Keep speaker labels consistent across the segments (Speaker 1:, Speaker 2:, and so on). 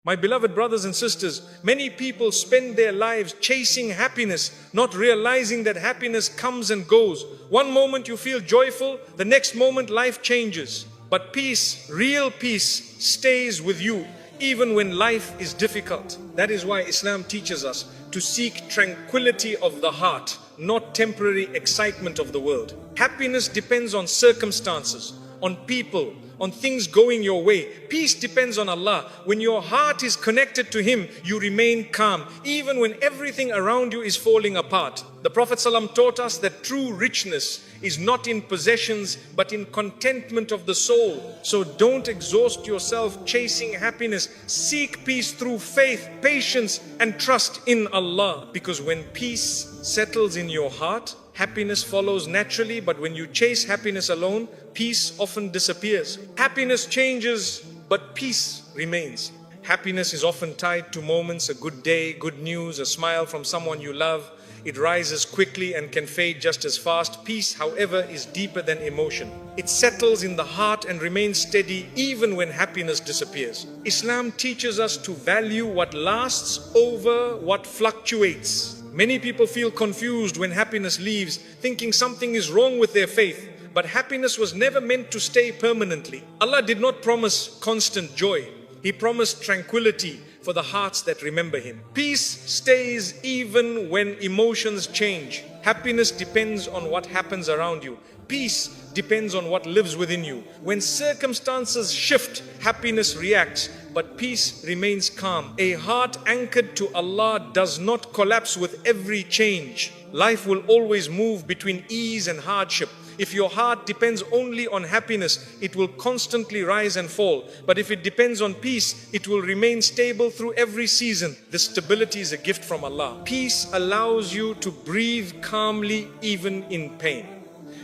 Speaker 1: My beloved brothers and sisters, many people spend their lives chasing happiness, not realizing that happiness comes and goes. One moment you feel joyful, the next moment life changes. But peace, real peace, stays with you even when life is difficult. That is why Islam teaches us to seek tranquility of the heart, not temporary excitement of the world. Happiness depends on circumstances, on people, on things going your way. Peace depends on Allah. When your heart is connected to Him, you remain calm, even when everything around you is falling apart. The Prophet ﷺ taught us that true richness is not in possessions, but in contentment of the soul. So don't exhaust yourself chasing happiness. Seek peace through faith, patience, and trust in Allah. Because when peace settles in your heart, happiness follows naturally. But when you chase happiness alone, peace often disappears. Happiness changes, but peace remains. Happiness is often tied to moments, a good day, good news, a smile from someone you love. It rises quickly and can fade just as fast. Peace, however, is deeper than emotion. It settles in the heart and remains steady even when happiness disappears. Islam teaches us to value what lasts over what fluctuates. Many people feel confused when happiness leaves, thinking something is wrong with their faith. But happiness was never meant to stay permanently. Allah did not promise constant joy. He promised tranquility for the hearts that remember Him. Peace stays even when emotions change. Happiness depends on what happens around you. Peace depends on what lives within you. When circumstances shift, happiness reacts, but peace remains calm. A heart anchored to Allah does not collapse with every change. Life will always move between ease and hardship. If your heart depends only on happiness, it will constantly rise and fall. But if it depends on peace, it will remain stable through every season. This stability is a gift from Allah. Peace allows you to breathe calmly even in pain.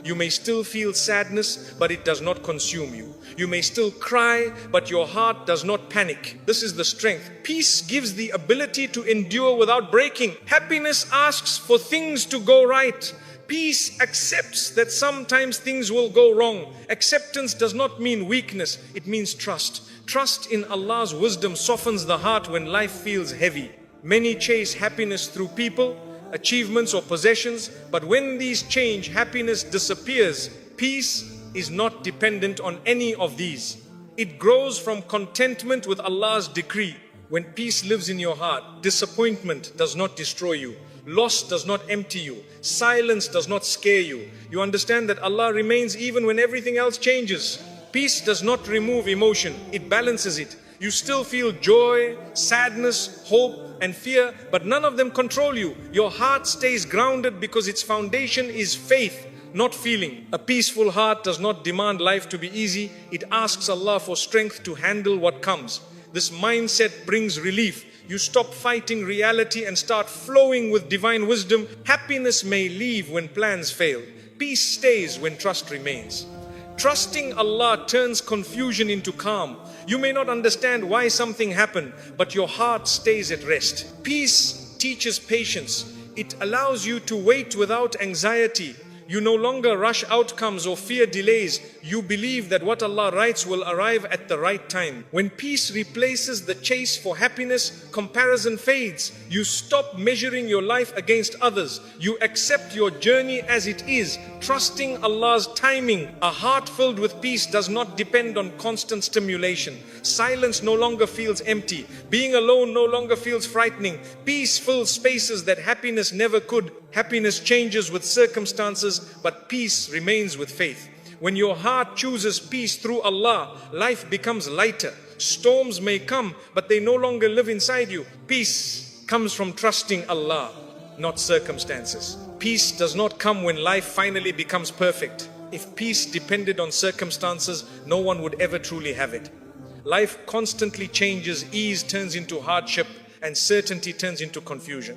Speaker 1: You may still feel sadness, but it does not consume you. You may still cry, but your heart does not panic. This is the strength. Peace gives the ability to endure without breaking. Happiness asks for things to go right. Peace accepts that sometimes things will go wrong. Acceptance does not mean weakness, it means trust. Trust in Allah's wisdom softens the heart when life feels heavy. Many chase happiness through people, achievements or possessions, but when these change, happiness disappears. Peace is not dependent on any of these. It grows from contentment with Allah's decree. When peace lives in your heart, disappointment does not destroy you. Loss does not empty you. Silence does not scare you. You understand that Allah remains even when everything else changes. Peace does not remove emotion, it balances it. You still feel joy, sadness, hope, and fear, but none of them control you. Your heart stays grounded because its foundation is faith, not feeling. A peaceful heart does not demand life to be easy. It asks Allah for strength to handle what comes. This mindset brings relief. You stop fighting reality and start flowing with divine wisdom. Happiness may leave when plans fail. Peace stays when trust remains. Trusting Allah turns confusion into calm. You may not understand why something happened, but your heart stays at rest. Peace teaches patience. It allows you to wait without anxiety. You no longer rush outcomes or fear delays. You believe that what Allah writes will arrive at the right time. When peace replaces the chase for happiness, comparison fades. You stop measuring your life against others. You accept your journey as it is, trusting Allah's timing. A heart filled with peace does not depend on constant stimulation. Silence no longer feels empty. Being alone no longer feels frightening. Peace fills spaces that happiness never could. Happiness changes with circumstances, but peace remains with faith. When your heart chooses peace through Allah, life becomes lighter. Storms may come, but they no longer live inside you. Peace comes from trusting Allah, not circumstances. Peace does not come when life finally becomes perfect. If peace depended on circumstances, no one would ever truly have it. Life constantly changes. Ease turns into hardship, and certainty turns into confusion.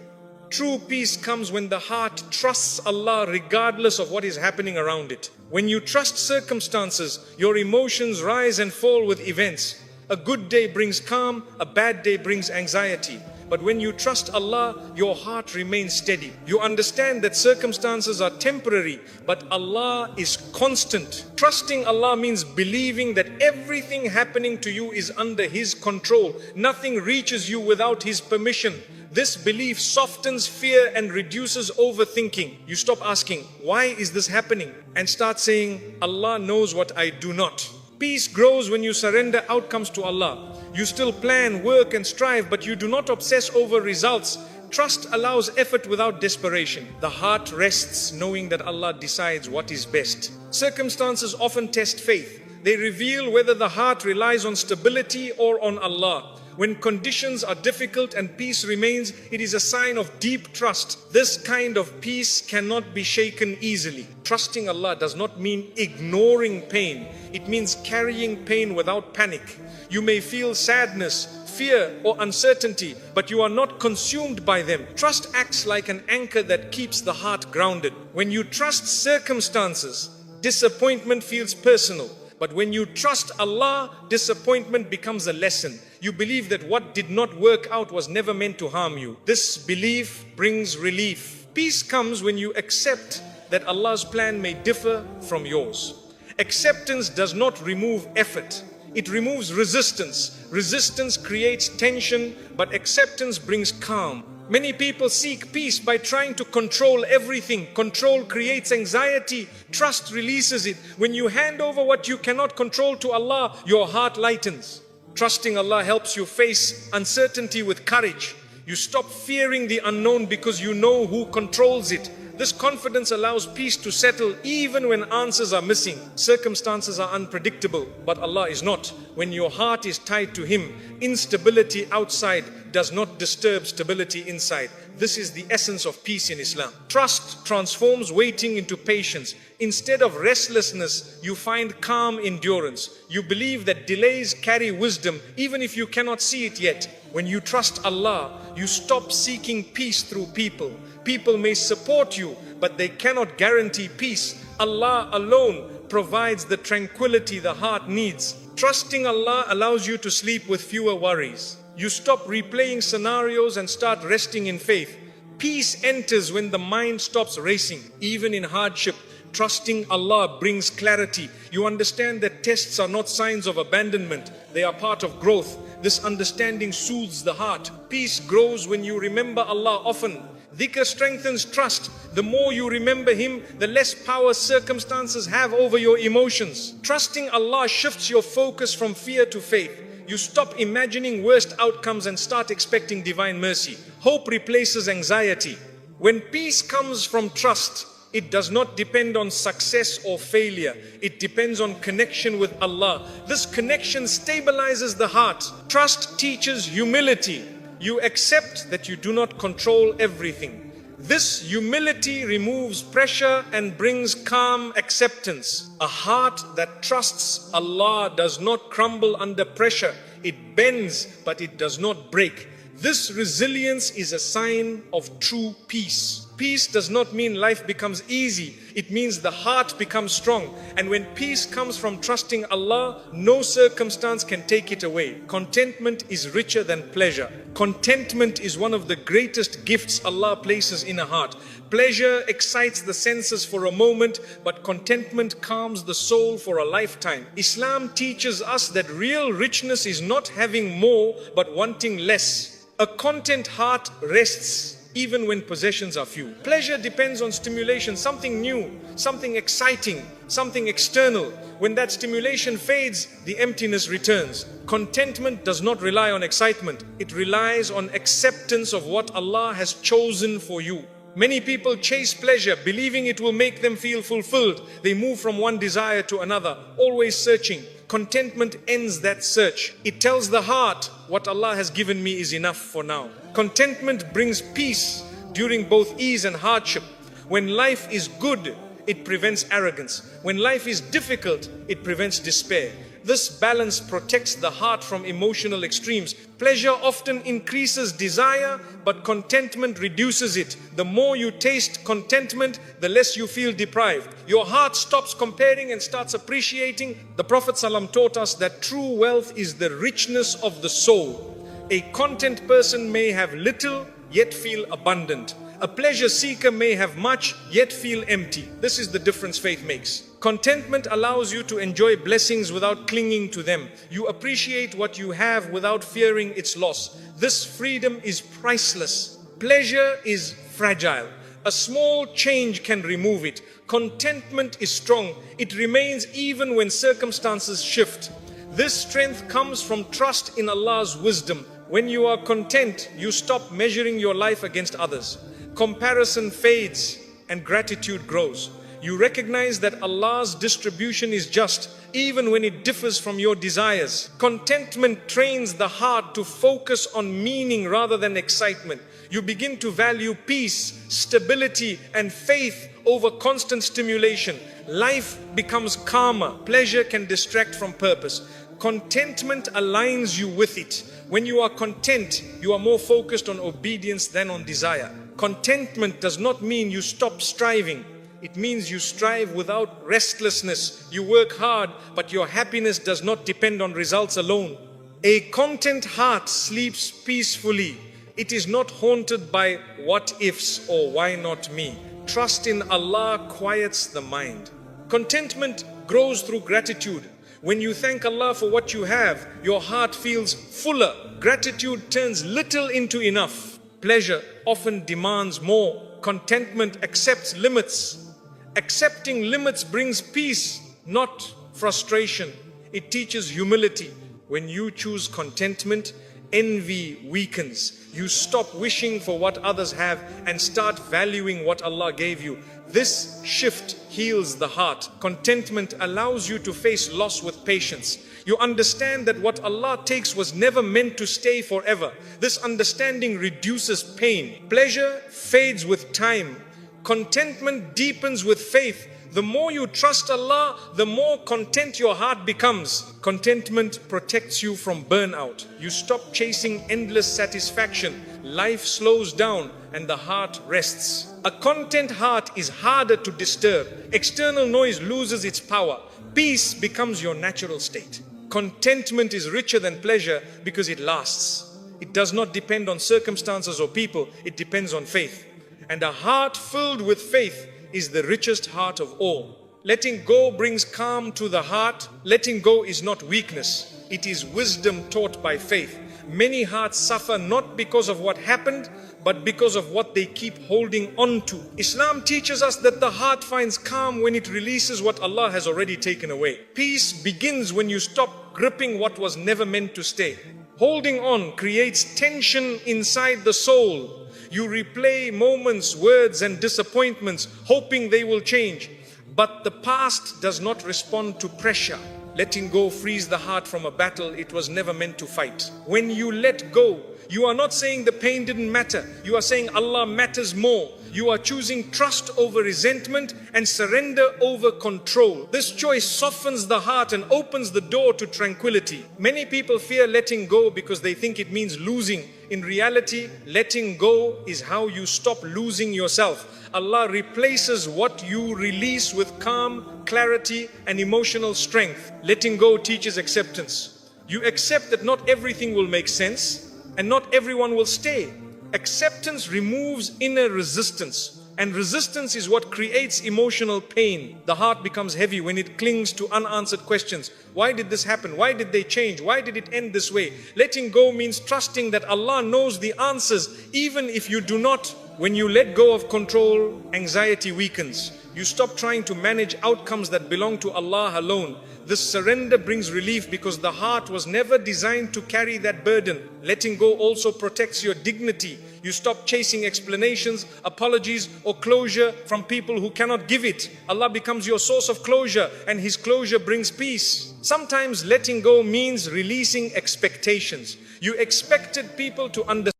Speaker 1: True peace comes when the heart trusts Allah regardless of what is happening around it. When you trust circumstances, your emotions rise and fall with events. A good day brings calm, a bad day brings anxiety. But when you trust Allah, your heart remains steady. You understand that circumstances are temporary, but Allah is constant. Trusting Allah means believing that everything happening to you is under His control. Nothing reaches you without His permission. This belief softens fear and reduces overthinking. You stop asking, why is this happening? And start saying, Allah knows what I do not. Peace grows when you surrender outcomes to Allah. You still plan, work and strive, but you do not obsess over results. Trust allows effort without desperation. The heart rests knowing that Allah decides what is best. Circumstances often test faith. They reveal whether the heart relies on stability or on Allah. When conditions are difficult and peace remains, it is a sign of deep trust. This kind of peace cannot be shaken easily. Trusting Allah does not mean ignoring pain. It means carrying pain without panic. You may feel sadness, fear or uncertainty, but you are not consumed by them. Trust acts like an anchor that keeps the heart grounded. When you trust circumstances, disappointment feels personal. But when you trust Allah, disappointment becomes a lesson. You believe that what did not work out was never meant to harm you. This belief brings relief. Peace comes when you accept that Allah's plan may differ from yours. Acceptance does not remove effort. It removes resistance. Resistance creates tension, but acceptance brings calm. Many people seek peace by trying to control everything. Control creates anxiety. Trust releases it. When you hand over what you cannot control to Allah, your heart lightens. Trusting Allah helps you face uncertainty with courage. You stop fearing the unknown because you know who controls it. This confidence allows peace to settle even when answers are missing. Circumstances are unpredictable, but Allah is not. When your heart is tied to Him, instability outside does not disturb stability inside. This is the essence of peace in Islam. Trust transforms waiting into patience. Instead of restlessness, you find calm endurance. You believe that delays carry wisdom, even if you cannot see it yet. When you trust Allah, you stop seeking peace through people. People may support you, but they cannot guarantee peace. Allah alone provides the tranquility the heart needs. Trusting Allah allows you to sleep with fewer worries. You stop replaying scenarios and start resting in faith. Peace enters when the mind stops racing. Even in hardship, trusting Allah brings clarity. You understand that tests are not signs of abandonment. They are part of growth. This understanding soothes the heart. Peace grows when you remember Allah often. Dhikr strengthens trust. The more you remember Him, the less power circumstances have over your emotions. Trusting Allah shifts your focus from fear to faith. You stop imagining worst outcomes and start expecting divine mercy. Hope replaces anxiety. When peace comes from trust, it does not depend on success or failure. It depends on connection with Allah. This connection stabilizes the heart. Trust teaches humility. You accept that you do not control everything. This humility removes pressure and brings calm acceptance. A heart that trusts Allah does not crumble under pressure. It bends, but it does not break. This resilience is a sign of true peace. Peace does not mean life becomes easy. It means the heart becomes strong. And when peace comes from trusting Allah, no circumstance can take it away. Contentment is richer than pleasure. Contentment is one of the greatest gifts Allah places in a heart. Pleasure excites the senses for a moment, but contentment calms the soul for a lifetime. Islam teaches us that real richness is not having more, but wanting less. A content heart rests even when possessions are few. Pleasure depends on stimulation, something new, something exciting, something external. When that stimulation fades, the emptiness returns. Contentment does not rely on excitement. It relies on acceptance of what Allah has chosen for you. Many people chase pleasure, believing it will make them feel fulfilled. They move from one desire to another, always searching. Contentment ends that search. It tells the heart, what Allah has given me is enough for now. Contentment brings peace during both ease and hardship. When life is good, it prevents arrogance. When life is difficult, it prevents despair. This balance protects the heart from emotional extremes. Pleasure often increases desire, but contentment reduces it. The more you taste contentment, the less you feel deprived. Your heart stops comparing and starts appreciating. The Prophet ﷺ taught us that true wealth is the richness of the soul. A content person may have little, yet feel abundant. A pleasure seeker may have much, yet feel empty. This is the difference faith makes. Contentment allows you to enjoy blessings without clinging to them. You appreciate what you have without fearing its loss. This freedom is priceless. Pleasure is fragile. A small change can remove it. Contentment is strong. It remains even when circumstances shift. This strength comes from trust in Allah's wisdom. When you are content, you stop measuring your life against others. Comparison fades and gratitude grows. You recognize that Allah's distribution is just, even when it differs from your desires. Contentment trains the heart to focus on meaning rather than excitement. You begin to value peace, stability, and faith over constant stimulation. Life becomes calmer. Pleasure can distract from purpose. Contentment aligns you with it. When you are content, you are more focused on obedience than on desire. Contentment does not mean you stop striving. It means you strive without restlessness. You work hard, but your happiness does not depend on results alone. A content heart sleeps peacefully. It is not haunted by what ifs or why not me. Trust in Allah quiets the mind. Contentment grows through gratitude. When you thank Allah for what you have, your heart feels fuller. Gratitude turns little into enough. Pleasure often demands more. Contentment accepts limits. Accepting limits brings peace, not frustration. It teaches humility. When you choose contentment, envy weakens. You stop wishing for what others have and start valuing what Allah gave you. This shift heals the heart. Contentment allows you to face loss with patience. You understand that what Allah takes was never meant to stay forever. This understanding reduces pain. Pleasure fades with time. Contentment deepens with faith. The more you trust Allah, the more content your heart becomes. Contentment protects you from burnout. You stop chasing endless satisfaction. Life slows down and the heart rests. A content heart is harder to disturb. External noise loses its power. Peace becomes your natural state. Contentment is richer than pleasure because it lasts. It does not depend on circumstances or people. It depends on faith. And a heart filled with faith is the richest heart of all. Letting go brings calm to the heart. Letting go is not weakness. It is wisdom taught by faith. Many hearts suffer not because of what happened, but because of what they keep holding on to. Islam teaches us that the heart finds calm when it releases what Allah has already taken away. Peace begins when you stop gripping what was never meant to stay. Holding on creates tension inside the soul. You replay moments, words, and disappointments, hoping they will change. But the past does not respond to pressure. Letting go frees the heart from a battle it was never meant to fight. When you let go, you are not saying the pain didn't matter. You are saying Allah matters more. You are choosing trust over resentment and surrender over control. This choice softens the heart and opens the door to tranquility. Many people fear letting go because they think it means losing. In reality, letting go is how you stop losing yourself. Allah replaces what you release with calm, clarity, and emotional strength. Letting go teaches acceptance. You accept that not everything will make sense and not everyone will stay. Acceptance removes inner resistance, and resistance is what creates emotional pain. The heart becomes heavy when it clings to unanswered questions. Why did this happen? Why did they change? Why did it end this way? Letting go means trusting that Allah knows the answers, even if you do not. When you let go of control, anxiety weakens. You stop trying to manage outcomes that belong to Allah alone. This surrender brings relief because the heart was never designed to carry that burden. Letting go also protects your dignity. You stop chasing explanations, apologies, or closure from people who cannot give it. Allah becomes your source of closure, and His closure brings peace. Sometimes letting go means releasing expectations. You expected people to understand